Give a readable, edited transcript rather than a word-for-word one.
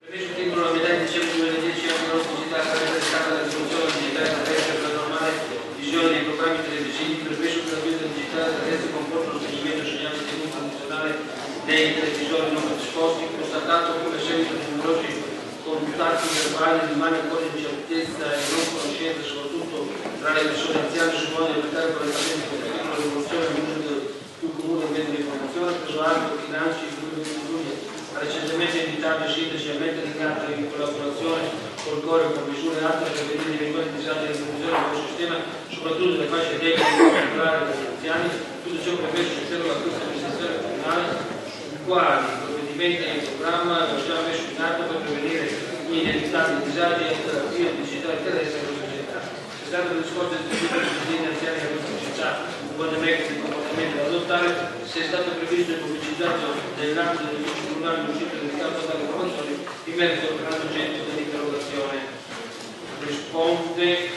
Premesso il titolo la medaglia di dicembre 2010 anche la pubblicità sarebbe stata la risoluzione digitale attraverso la normale visione dei programmi televisivi, premesso che la guida digitale terrestre comporta lo spegnimento del segnale tenuto funzionale dei televisori non predisposti, constatato come a seguito di numerosi contatti verbali rimane ancora incertezza e non conoscenza, soprattutto tra le persone anziane, sul modo di applicare correttamente la rivoluzione all'uso più comune del mezzo di informazione, preso atto che l'ANCI ha recentemente invitato i sindaci a mettere in atto in collaborazione col Core con misure atte per prevenire gli eventuali disagi di funzione del sistema, soprattutto delle fasce deboli in particolare degli anziani. Tutto ciò permesso all'interno della questa amministrazione comunale, i quali provvedimenti in programma lo già messo in atto per prevenire gli inevitabili disagi e alternative digitali terrestri alla società. È stato discorso di tutti i cittadini anziani a questa società un buon metodo di comportamento da adottare, se è stato previsto e pubblicizzato nell'ambito degli uffici comunali l'uscita del campo dalle informazioni in merito all'oggetto dell'interrogazione. Risponde